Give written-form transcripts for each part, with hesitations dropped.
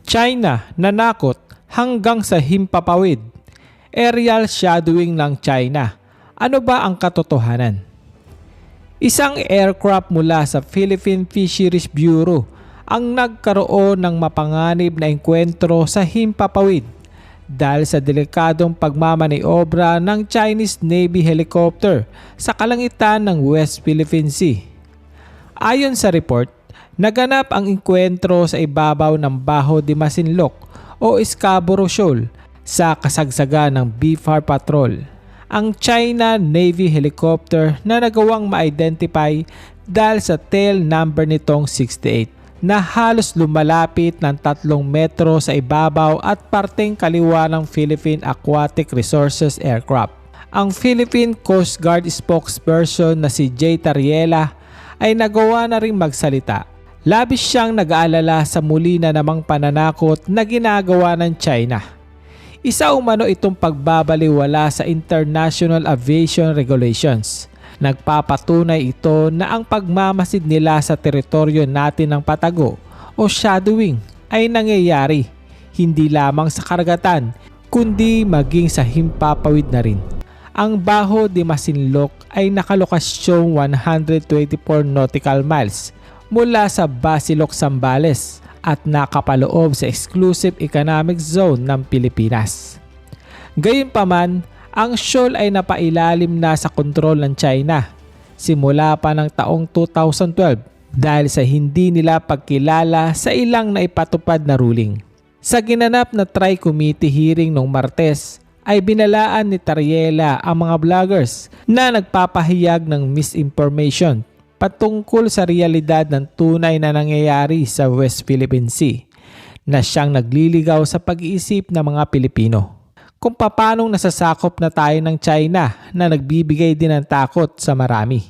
China nanakot hanggang sa himpapawid. Aerial shadowing ng China. Ano ba ang katotohanan? Isang aircraft mula sa Philippine Fisheries Bureau ang nagkaroon ng mapanganib na engkwentro sa himpapawid dahil sa delikadong pagmamaniobra ng Chinese Navy helicopter sa kalangitan ng West Philippine Sea. Ayon sa report, naganap ang engkwentro sa ibabaw ng Bajo de Masinloc o Scarborough Shoal sa kasagsagan ng BFAR Patrol. Ang China Navy helicopter na nagawang ma-identify dahil sa tail number nitong 68 na halos lumalapit ng 3 metro sa ibabaw at parteng kaliwa ng Philippine Aquatic Resources Aircraft. Ang Philippine Coast Guard spokesperson na si Jay Tariela ay nagawa na ring magsalita. Labis siyang nag-aalala sa muli na namang pananakot na ginagawa ng China. Isa umano itong pagbabaliwala sa International Aviation Regulations. Nagpapatunay ito na ang pagmamasid nila sa teritoryo natin ng patago o shadowing ay nangyayari hindi lamang sa karagatan kundi maging sa himpapawid na rin. Ang Bajo de Masinloc ay nakalokasyong 124 nautical miles mula sa Basiloc, Zambales at nakapaloob sa Exclusive Economic Zone ng Pilipinas. Gayunpaman, ang shoal ay napailalim na sa kontrol ng China simula pa ng taong 2012 dahil sa hindi nila pagkilala sa ilang naipatupad na ruling. Sa ginanap na Tri-Committee hearing noong Martes ay binalaan ni Tariela ang mga vloggers na nagpapahayag ng misinformation patungkol sa realidad ng tunay na nangyayari sa West Philippine Sea na siyang nagliligaw sa pag-iisip ng mga Pilipino. Kung paanong nasasakop na tayo ng China na nagbibigay din ng takot sa marami.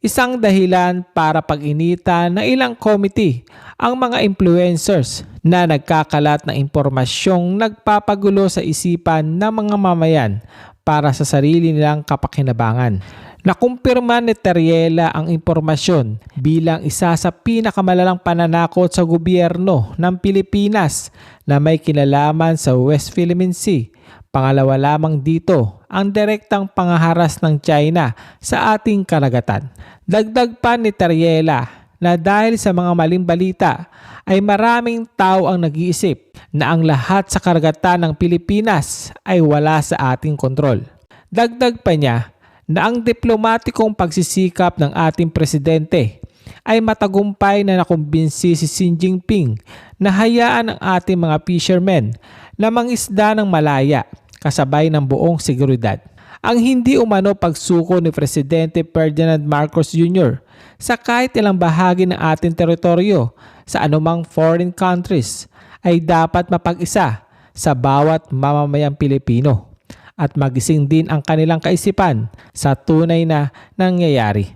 Isang dahilan para pag-initan ng ilang committee ang mga influencers na nagkakalat ng impormasyong nagpapagulo sa isipan ng mga mamayan para sa sarili nilang kapakinabangan. Nakumpirma ni Tariela ang impormasyon bilang isa sa pinakamalalang pananakot sa gobyerno ng Pilipinas na may kinalaman sa West Philippine Sea. Pangalawa lamang dito ang direktang pangaharas ng China sa ating karagatan. Dagdag pa ni Tariela na dahil sa mga maling balita ay maraming tao ang nag-iisip na ang lahat sa karagatan ng Pilipinas ay wala sa ating kontrol. Dagdag pa niya na ang diplomatikong pagsisikap ng ating presidente ay matagumpay na nakumbinsi si Xi Jinping na hayaan ang ating mga fishermen na mangisda ng malaya kasabay ng buong seguridad. Ang hindi umano pagsuko ni Presidente Ferdinand Marcos Jr. sa kahit ilang bahagi ng ating teritoryo sa anumang foreign countries ay dapat mapag-isa sa bawat mamamayang Pilipino at magising din ang kanilang kaisipan sa tunay na nangyayari.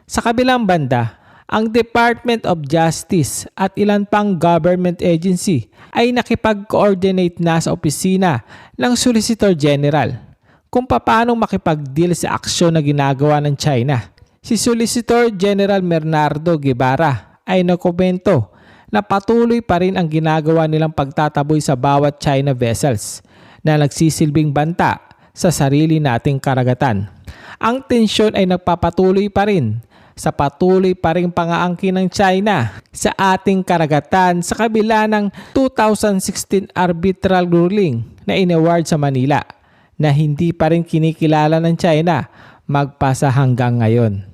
Sa kabilang banda, ang Department of Justice at ilan pang government agency ay nakipag-coordinate na sa opisina ng Solicitor General kung paano makipag-deal sa aksyon na ginagawa ng China. Si Solicitor General Bernardo Guevara ay nakomento na patuloy pa rin ang ginagawa nilang pagtataboy sa bawat China vessels na nagsisilbing banta sa sarili nating karagatan. Ang tensyon ay nagpapatuloy pa rin sa patuloy pa ring pangaangkin ng China sa ating karagatan sa kabila ng 2016 arbitral ruling na inaward sa Manila na hindi pa rin kinikilala ng China magpasa hanggang ngayon.